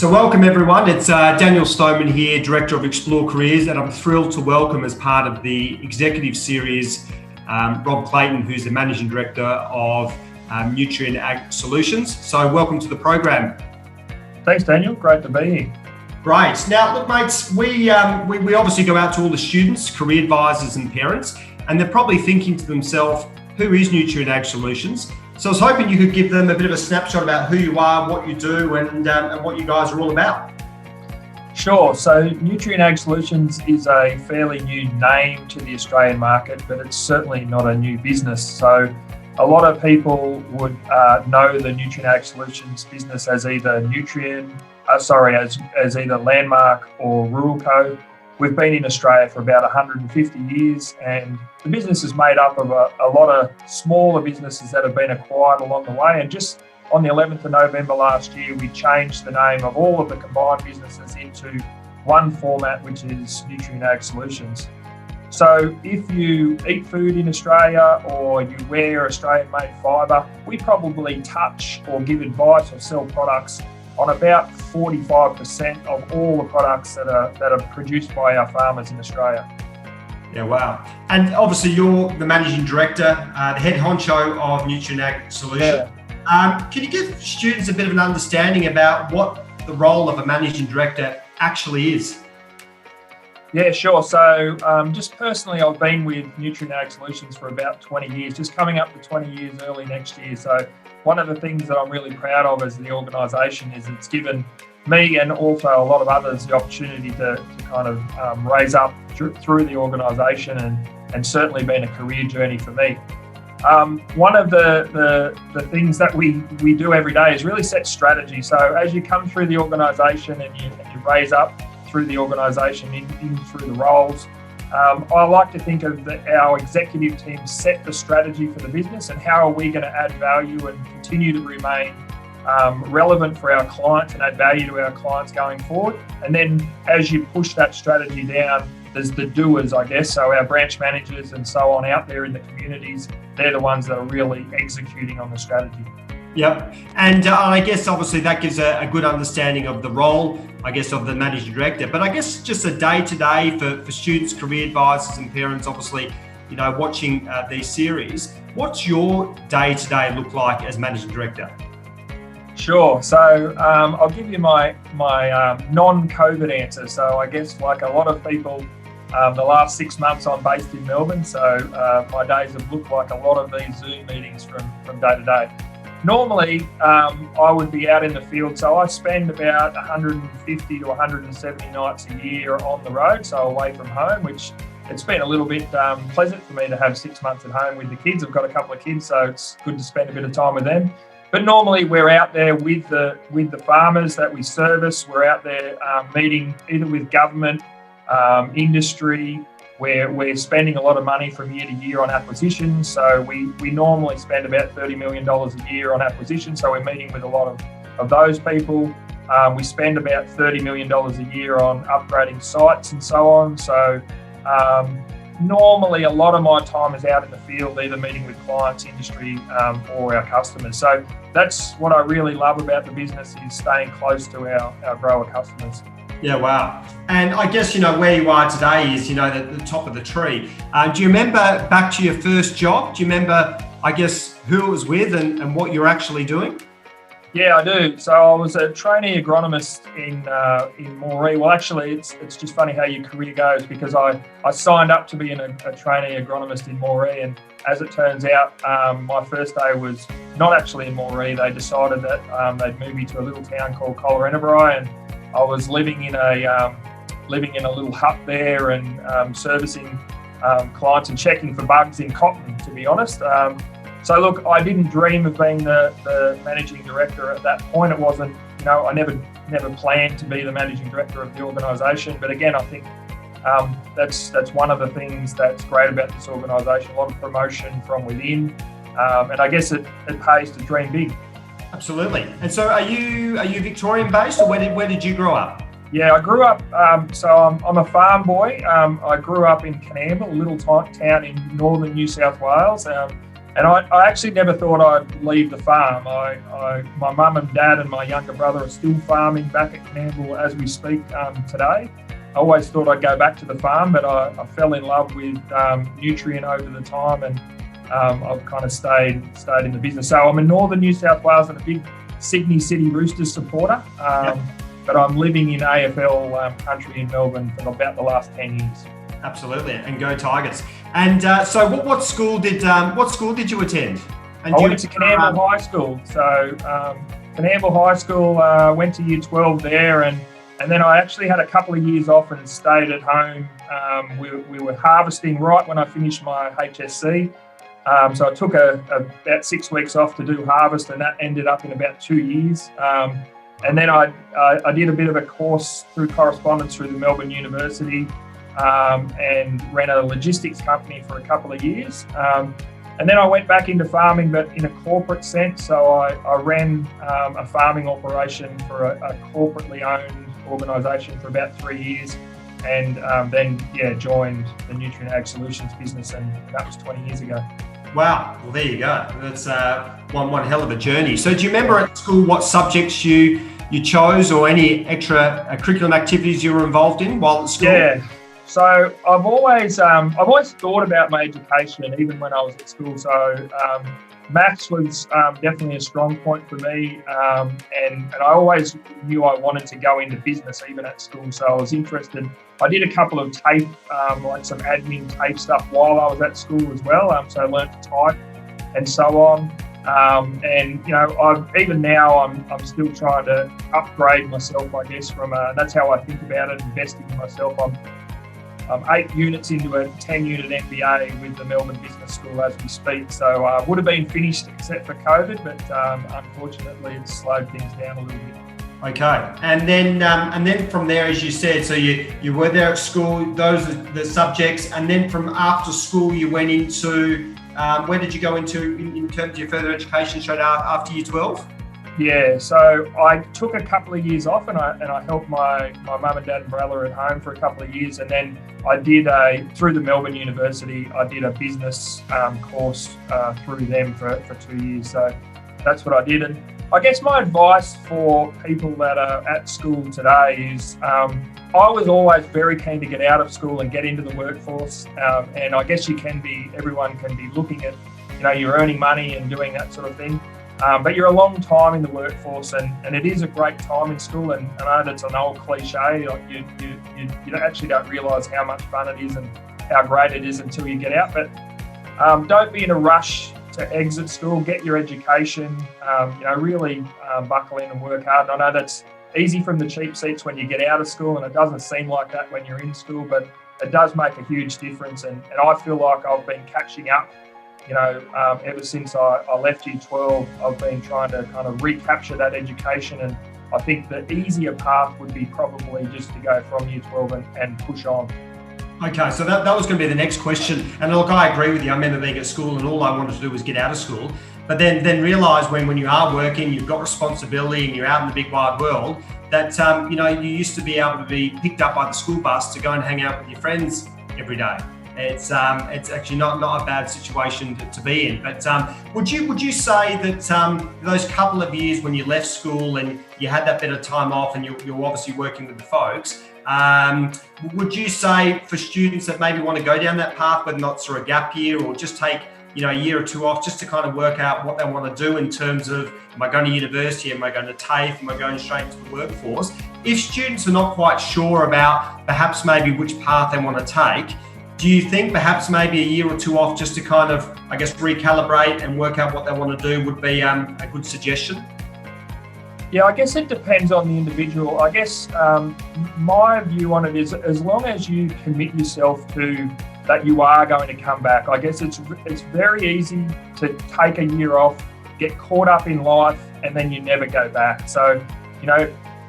So welcome everyone, it's Daniel Stoneman here, Director of Explore Careers, and I'm thrilled to welcome as part of the executive series, Rob Clayton, who's the Managing Director of Nutrien Ag Solutions. So welcome to the program. Thanks Daniel, great to be here. Great. Now look mates, we obviously go out to all the students, career advisors and parents, and they're probably thinking to themselves, who is Nutrien Ag Solutions? So I was hoping you could give them a bit of a snapshot about who you are, what you do, and what you guys are all about. Sure. So Nutrien Ag Solutions is a fairly new name to the Australian market, but it's certainly not a new business. So a lot of people would know the Nutrien Ag Solutions business as either as either Landmark or Ruralco. We've been in Australia for about 150 years, and the business is made up of a lot of smaller businesses that have been acquired along the way. And just on the 11th of November last year, we changed the name of all of the combined businesses into one format, which is Nutrien Ag Solutions. So if you eat food in Australia or you wear Australian-made fibre, we probably touch or give advice or sell products on about 45% of all the products that are produced by our farmers in Australia. Yeah, wow. And obviously you're the Managing Director, the head honcho of Nutrien Ag Solutions. Yeah. Can you give students a bit of an understanding about what the role of a Managing Director actually is? Yeah, sure. So just personally, I've been with Nutrien Ag Solutions for about 20 years, just coming up to 20 years early next year. So one of the things that I'm really proud of as the organisation is it's given me and also a lot of others the opportunity to kind of raise up through the organisation and certainly been a career journey for me. One of the things that we do every day is really set strategy. So as you come through the organisation and you raise up through the organisation in through the roles, I like to think of our executive team set the strategy for the business and how are we going to add value and continue to remain relevant for our clients and add value to our clients going forward. And then as you push that strategy down, there's the doers, I guess. So our branch managers and so on out there in the communities, they're the ones that are really executing on the strategy. Yep. And I guess obviously that gives a good understanding of the role, I guess, of the Managing Director. But I guess just a day-to-day for students, career advisors and parents, obviously, you know, watching these series, what's your day-to-day look like as Managing Director? Sure. So I'll give you my non-COVID answer. So I guess like a lot of people, the last 6 months I'm based in Melbourne. So my days have looked like a lot of these Zoom meetings from day to day. Normally, I would be out in the field, so I spend about 150 to 170 nights a year on the road, so away from home, which it's been a little bit pleasant for me to have 6 months at home with the kids. I've got a couple of kids, so it's good to spend a bit of time with them. But normally we're out there with the farmers that we service. We're out there meeting either with government, industry. We're spending a lot of money from year to year on acquisitions. So we normally spend about $30 million a year on acquisitions. So we're meeting with a lot of those people. We spend about $30 million a year on upgrading sites and so on. So normally a lot of my time is out in the field, either meeting with clients, industry, or our customers. So that's what I really love about the business is staying close to our grower customers. Yeah, wow. And I guess, you know, where you are today is, you know, the top of the tree. Do you remember back to your first job? Do you remember, I guess, who it was with and what you're actually doing? Yeah, I do. So I was a trainee agronomist in Moree. Well, actually, it's just funny how your career goes because I signed up to being a trainee agronomist in Moree, and as it turns out, my first day was not actually in Moree. They decided that they'd move me to a little town called Collarenebri, and I was living in a little hut there and servicing clients and checking for bugs in cotton, to be honest. So look, I didn't dream of being the managing director at that point. It wasn't, you know, I never planned to be the managing director of the organisation. But again, I think that's one of the things that's great about this organisation. A lot of promotion from within, and I guess it pays to dream big. Absolutely. And so are you Victorian based, or where did you grow up? Yeah, I grew up, so I'm a farm boy. I grew up in Canberra, a little town in northern New South Wales. And I actually never thought I'd leave the farm. My mum and dad and my younger brother are still farming back at Canberra as we speak today. I always thought I'd go back to the farm, but I fell in love with Nutrien over the time, and I've kind of stayed in the business. So I'm in northern New South Wales and a big Sydney City Roosters supporter, but I'm living in AFL country in Melbourne for about the last 10 years. Absolutely, and go Tigers! And so, what school did you attend? And I went to Canberra High School. So Canberra High School, went to year 12 there, and then I actually had a couple of years off and stayed at home. We were harvesting right when I finished my HSC. So I took about 6 weeks off to do harvest, and that ended up in about 2 years. And then I did a bit of a course through correspondence through the Melbourne University, and ran a logistics company for a couple of years. And then I went back into farming, but in a corporate sense. So I ran a farming operation for a corporately owned organisation for about 3 years, and then joined the Nutrien Ag Solutions business, and that was 20 years ago. Wow, well there you go. That's one hell of a journey. So do you remember at school what subjects you chose, or any extra curriculum activities you were involved in while at school? Yeah. So I've always thought about my education, even when I was at school. So maths was definitely a strong point for me, and I always knew I wanted to go into business even at school. So I was interested. I did a couple of TAFE, like some admin TAFE stuff while I was at school as well. So I learned to type and so on. And even now I'm still trying to upgrade myself, I guess. That's how I think about it, investing in myself. I'm 8 units into a 10-unit MBA with the Melbourne Business School as we speak. So I would have been finished except for COVID, but unfortunately it's slowed things down a little bit. Okay, and then from there, as you said, so you were there at school. Those are the subjects, and then from after school you went into where did you go into in terms of your further education straight after year 12? Yeah, so I took a couple of years off, and I helped my mum and dad and brother at home for a couple of years, and then I did through the Melbourne University, I did a business course through them for 2 years. So that's what I did. And I guess my advice for people that are at school today is I was always very keen to get out of school and get into the workforce. And I guess everyone can be looking at, you're earning money and doing that sort of thing. But you're a long time in the workforce, and it is a great time in school. And I know that's an old cliche. Like you actually don't realise how much fun it is and how great it is until you get out. But don't be in a rush to exit school. Get your education. Really buckle in and work hard. And I know that's easy from the cheap seats when you get out of school, and it doesn't seem like that when you're in school. But it does make a huge difference. And I feel like I've been catching up. Ever since I left year 12, I've been trying to kind of recapture that education, and I think the easier path would be probably just to go from year 12 and push on. Okay, so that was going to be the next question. And look, I agree with you. I remember being at school and all I wanted to do was get out of school. But then realise when you are working, you've got responsibility and you're out in the big wide world, that you used to be able to be picked up by the school bus to go and hang out with your friends every day. It's actually not a bad situation to be in. But would you say that those couple of years when you left school and you had that bit of time off and you're obviously working with the folks, would you say for students that maybe want to go down that path, whether not through a gap year or just take a year or two off just to kind of work out what they want to do in terms of, am I going to university, am I going to TAFE, am I going straight into the workforce? If students are not quite sure about perhaps maybe which path they want to take, do you think perhaps maybe a year or two off just to kind of, I guess, recalibrate and work out what they want to do would be a good suggestion? Yeah, I guess it depends on the individual. I guess my view on it is, as long as you commit yourself to that you are going to come back, I guess it's very easy to take a year off, get caught up in life, and then you never go back. So,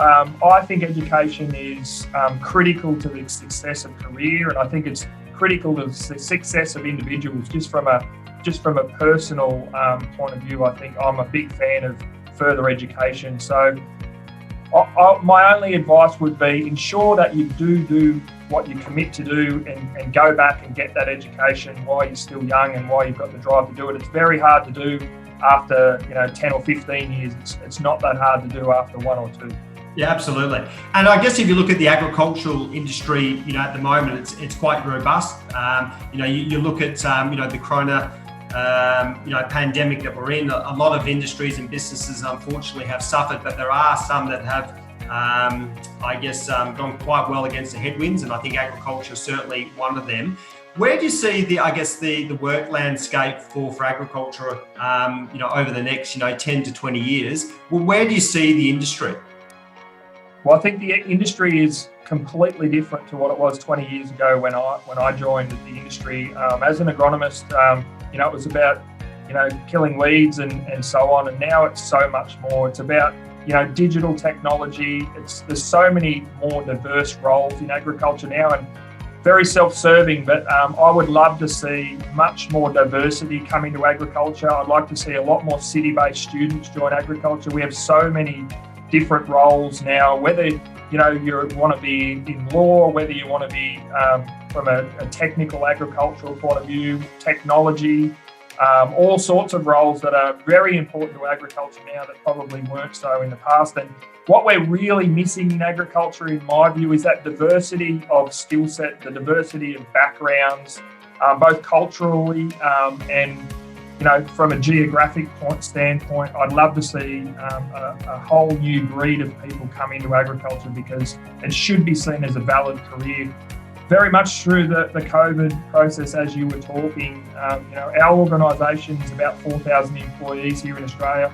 I think education is critical to the success of career, and I think it's critical to the success of individuals. Just from a personal point of view, I think I'm a big fan of further education. So My only advice would be ensure that you do what you commit to do and go back and get that education while you're still young and while you've got the drive to do it. It's very hard to do after 10 or 15 years. It's not that hard to do after 1 or 2. Yeah, absolutely. And I guess if you look at the agricultural industry, at the moment, it's quite robust. You look at, the corona, pandemic that we're in. A lot of industries and businesses, unfortunately, have suffered, but there are some that have, gone quite well against the headwinds. And I think agriculture is certainly one of them. Where do you see the work landscape for agriculture, over the next, 10 to 20 years? Well, where do you see the industry? Well, I think the industry is completely different to what it was 20 years ago when I joined the industry. As an agronomist, it was about, killing weeds and so on. And now it's so much more. It's about, digital technology. There's so many more diverse roles in agriculture now, and very self-serving, but I would love to see much more diversity come into agriculture. I'd like to see a lot more city-based students join agriculture. We have so many different roles now, whether you want to be in law, whether you want to be from a technical agricultural point of view, technology, all sorts of roles that are very important to agriculture now that probably weren't so in the past. And what we're really missing in agriculture, in my view, is that diversity of skill set, the diversity of backgrounds, both culturally and from a geographic standpoint. I'd love to see a whole new breed of people come into agriculture, because it should be seen as a valid career. Very much through the COVID process, as you were talking, our organisation is about 4,000 employees here in Australia.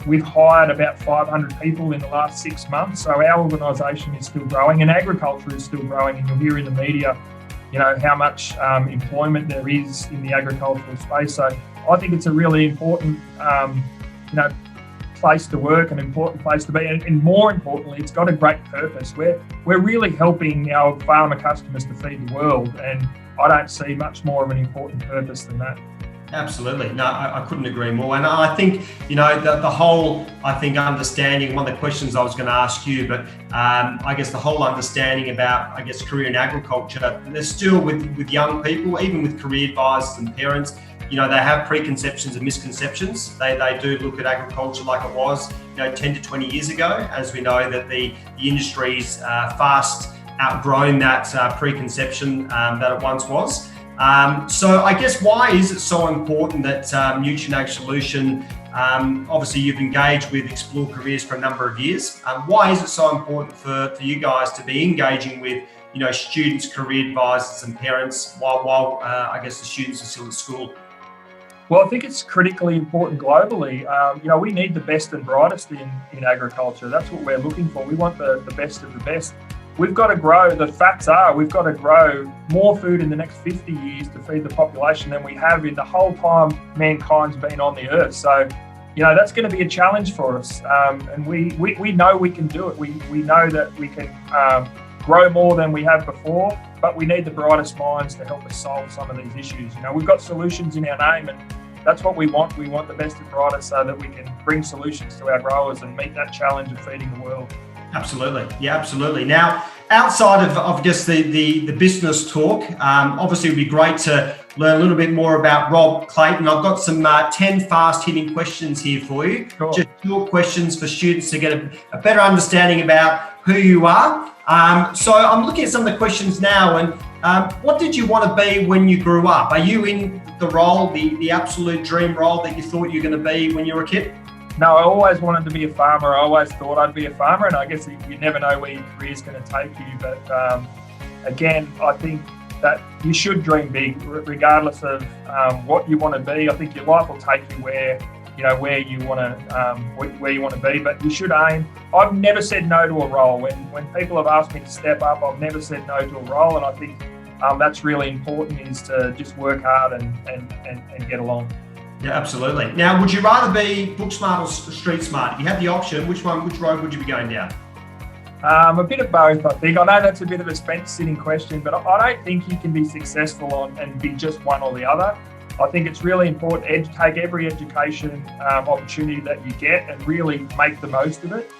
We've hired about 500 people in the last 6 months. So our organisation is still growing, and agriculture is still growing. And you'll hear in the media, how much employment there is in the agricultural space. So I think it's a really important, place to work, an important place to be, and more importantly, it's got a great purpose. We're really helping our farmer customers to feed the world, and I don't see much more of an important purpose than that. Absolutely. No, I couldn't agree more. And I think, the whole, understanding, one of the questions I was going to ask you, but the whole understanding about, career in agriculture, there's still with young people, even with career advisors and parents, they have preconceptions and misconceptions. They do look at agriculture like it was, 10 to 20 years ago, as we know that the industry's fast outgrown that preconception that it once was. So I guess, why is it so important that Nutrien Ag Solution, obviously you've engaged with Explore Careers for a number of years. Why is it so important for you guys to be engaging with, students, career advisors and parents while the students are still at school? Well, I think it's critically important globally. We need the best and brightest in agriculture. That's what we're looking for. We want the best of the best. We've got to grow, the facts are, we've got to grow more food in the next 50 years to feed the population than we have in the whole time mankind's been on the earth. So, that's going to be a challenge for us. And we know we can do it. We know that we can grow more than we have before, but we need the brightest minds to help us solve some of these issues. We've got solutions in our name, and that's what we want. We want the best and brightest so that we can bring solutions to our growers and meet that challenge of feeding the world. Absolutely. Yeah, absolutely. Now, outside of just the business talk, obviously it would be great to learn a little bit more about Rob Clayton. I've got some 10 fast-hitting questions here for you. Sure. Just short questions for students to get a better understanding about who you are. So I'm looking at some of the questions now, and what did you want to be when you grew up? Are you in the role, the absolute dream role that you thought you were going to be when you were a kid? No, I always wanted to be a farmer. I always thought I'd be a farmer, and I guess you never know where your career's going to take you. But again, I think that you should dream big, regardless of what you want to be. I think your life will take you where you want to be, but you should aim. I've never said no to a role. When people have asked me to step up, I've never said no to a role, and I think that's really important, is to just work hard and get along. Yeah, absolutely. Now, would you rather be Booksmart or Streetsmart? If you had the option, which road would you be going down? A bit of both, I think. I know that's a bit of a fence-sitting question, but I don't think you can be successful and be just one or the other. I think it's really important to take every education opportunity that you get and really make the most of it.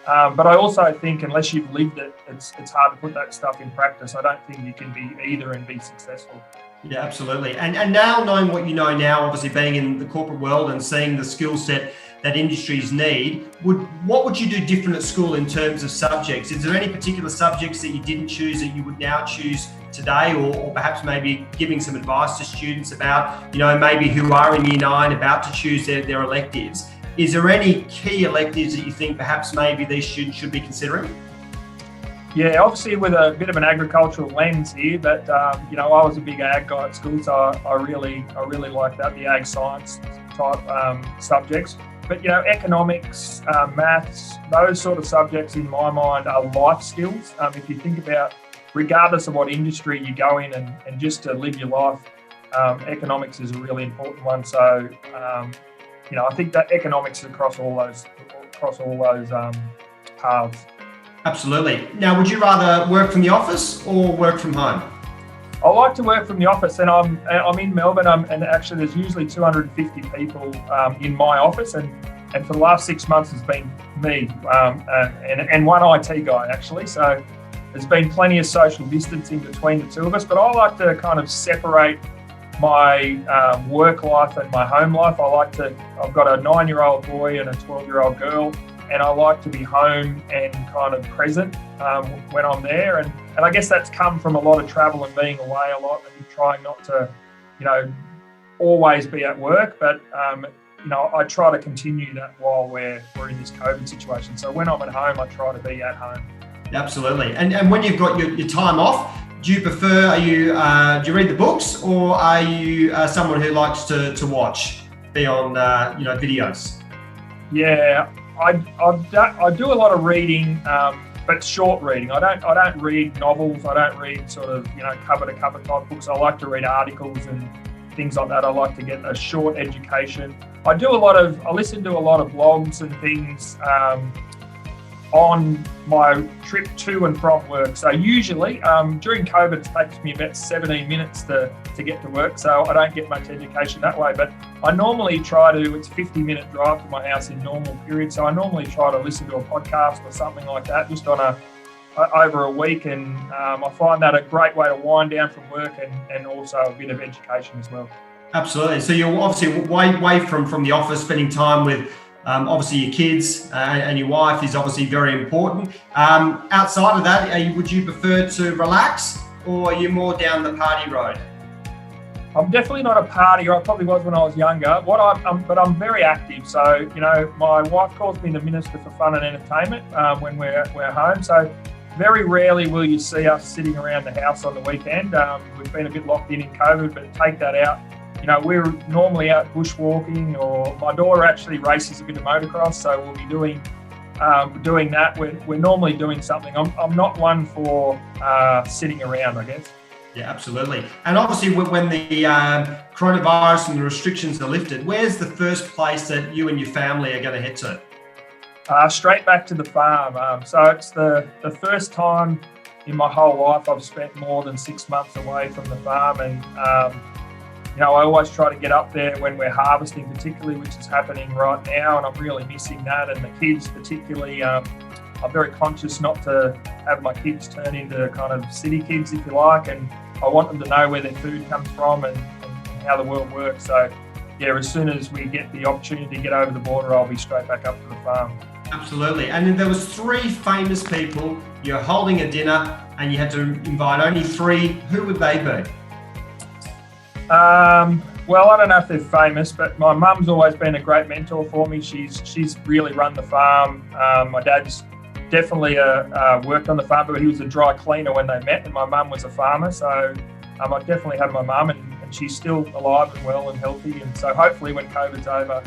But I also think unless you've lived it, it's hard to put that stuff in practice. I don't think you can be either and be successful. Yeah, absolutely. And now knowing what you know now, obviously being in the corporate world and seeing the skill set that industries need, what would you do different at school in terms of subjects? Is there any particular subjects that you didn't choose that you would now choose today, or perhaps maybe giving some advice to students about, maybe who are in year 9 about to choose their electives? Is there any key electives that you think perhaps maybe these students should be considering? Yeah, obviously with a bit of an agricultural lens here, but I was a big ag guy at school, so I really like that, the ag science type subjects. But economics, maths, those sort of subjects in my mind are life skills. If you think about, regardless of what industry you go in and just to live your life, economics is a really important one. So I think that economics is across all those paths. Absolutely. Now, would you rather work from the office or work from home? I like to work from the office, and I'm in Melbourne, and actually there's usually 250 people in my office, and for the last 6 months it's been me and one IT guy actually. So there's been plenty of social distancing between the two of us, but I like to kind of separate my work life and my home life. I've got a 9-year-old boy and a 12-year-old girl, and I like to be home and kind of present when I'm there. And I guess that's come from a lot of travel and being away a lot and trying not to, always be at work. But, I try to continue that while we're in this COVID situation. So when I'm at home, I try to be at home. Absolutely. And when you've got your time off, do you prefer, do you read the books, or are you someone who likes to watch, be on, videos? Yeah, I do a lot of reading, but short reading. I don't read novels. I don't read sort of cover to cover type books. I like to read articles and things like that. I like to get a short education. I listen to a lot of blogs and things on my trip to and from work. So usually during COVID, it takes me about 17 minutes to get to work. So I don't get much education that way, but I normally it's a 50-minute drive to my house in normal periods. So I normally try to listen to a podcast or something like that just on over a week. And I find that a great way to wind down from work and also a bit of education as well. Absolutely. So you're obviously away from the office, spending time with obviously your kids and your wife is obviously very important. Outside of that, would you prefer to relax, or are you more down the party road? I'm definitely not a partier. I probably was when I was younger. But I'm very active. So my wife calls me the Minister for Fun and Entertainment when we're home. So very rarely will you see us sitting around the house on the weekend. We've been a bit locked in COVID, but take that out. We're normally out bushwalking, or my daughter actually races a bit of motocross, so we'll be doing that. We're normally doing something. I'm not one for sitting around, I guess. Yeah, absolutely. And obviously, when the coronavirus and the restrictions are lifted, where's the first place that you and your family are going to head to? Straight back to the farm. So it's the first time in my whole life I've spent more than 6 months away from the farm, and I always try to get up there when we're harvesting, particularly, which is happening right now, and I'm really missing that. And the kids particularly, I'm very conscious not to have my kids turn into kind of city kids, if you like, and I want them to know where their food comes from and how the world works. So, yeah, as soon as we get the opportunity to get over the border, I'll be straight back up to the farm. Absolutely. And there was 3 famous people. You're holding a dinner and you had to invite only 3. Who would they be? Well, I don't know if they're famous, but my mum's always been a great mentor for me. She's really run the farm. My dad's definitely worked on the farm, but he was a dry cleaner when they met, and my mum was a farmer. So I definitely have my mum, and she's still alive and well and healthy. And so hopefully when COVID's over,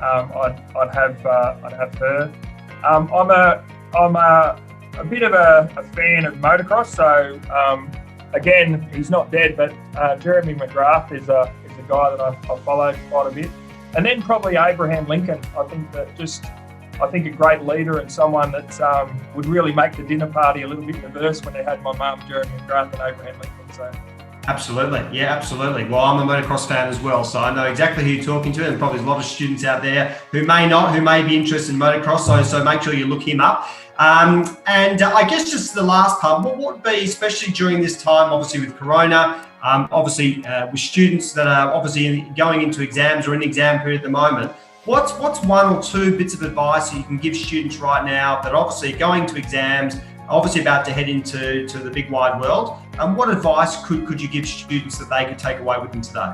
I'd have her. I'm a bit of a fan of motocross. So again, he's not dead, but Jeremy McGrath is a guy that I followed quite a bit. And then probably Abraham Lincoln. I think a great leader and someone that would really make the dinner party a little bit diverse when they had my mum, Jeremy McGrath, and Abraham Lincoln. So Absolutely. Yeah, absolutely. Well, I'm a motocross fan as well, so I know exactly who you're talking to, and probably a lot of students out there who may be interested in motocross, so make sure you look him up. And I guess just the last part, what would be, especially during this time, obviously with Corona, with students that are obviously going into exams or in the exam period at the moment, what's one or two bits of advice that you can give students right now that are obviously going to exams, obviously about to head into the big wide world? What advice could you give students that they could take away with them today?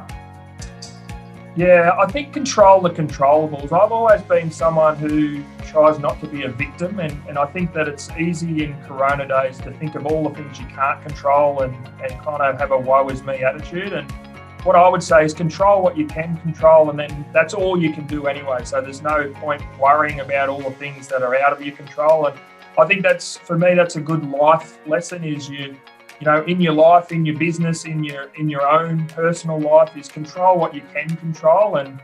Yeah, I think control the controllables. I've always been someone who tries not to be a victim, and I think that it's easy in Corona days to think of all the things you can't control and kind of have a woe is me attitude. And what I would say is control what you can control, and then that's all you can do anyway. So there's no point worrying about all the things that are out of your control. And I think that's a good life lesson, is you know, in your life, in your business, in your own personal life, is control what you can control, and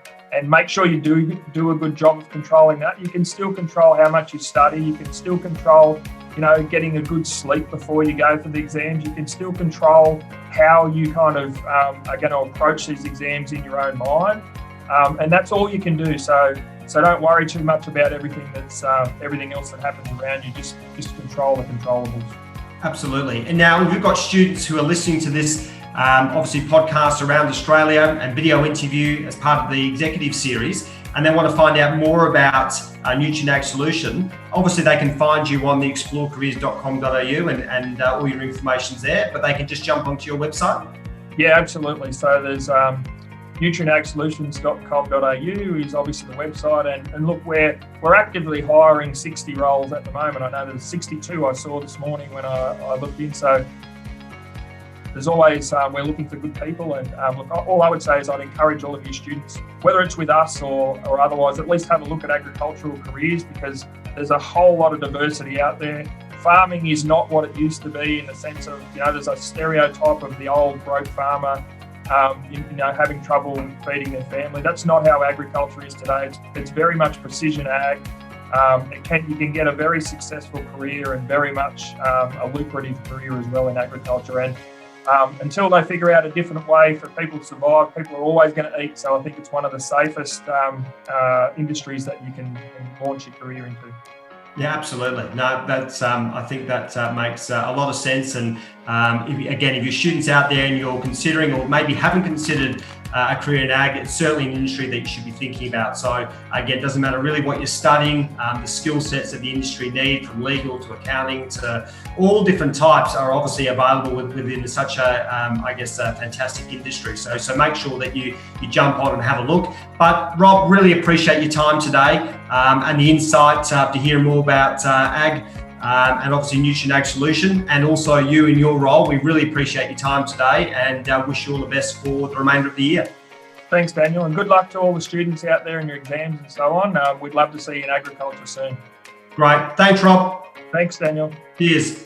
make sure you do a good job of controlling that. You can still control how much you study. You can still control, you know, getting a good sleep before you go for the exams. You can still control how you kind of are going to approach these exams in your own mind, and that's all you can do. So don't worry too much about everything else that happens around you. Just control the controllables. Absolutely. And now we've got students who are listening to this, obviously podcast around Australia and video interview as part of the executive series, and they want to find out more about Nutrien Ag Solution. Obviously, they can find you on the explorecareers.com.au and all your information's there, but they can just jump onto your website. Yeah, absolutely. So there's nutrienagsolutions.com.au is obviously the website, and look, we're actively hiring 60 roles at the moment. I know there's 62 I saw this morning when I looked in. So there's always we're looking for good people, and look, all I would say is I'd encourage all of your students, whether it's with us or otherwise, at least have a look at agricultural careers, because there's a whole lot of diversity out there. Farming is not what it used to be, in the sense of, you know, there's a stereotype of the old broke farmer having trouble feeding their family. That's not how agriculture is today. It's very much precision ag. You can get a very successful career, and very much a lucrative career as well in agriculture. And until they figure out a different way for people to survive, people are always going to eat. So I think it's one of the safest industries that you can launch your career into. Yeah, absolutely. No, that's I think that makes a lot of sense. And if your students out there and you're considering, or maybe haven't considered a career in ag, it's certainly an industry that you should be thinking about. So again, it doesn't matter really what you're studying, the skill sets that the industry need, from legal to accounting to all different types, are obviously available within such a fantastic industry. So make sure that you jump on and have a look. But Rob, really appreciate your time today and the insight to hear more about ag. And obviously Nutrien Ag Solution, and also you in your role. We really appreciate your time today, and wish you all the best for the remainder of the year. Thanks, Daniel, and good luck to all the students out there in your exams and so on. We'd love to see you in agriculture soon. Great. Thanks, Rob. Thanks, Daniel. Cheers.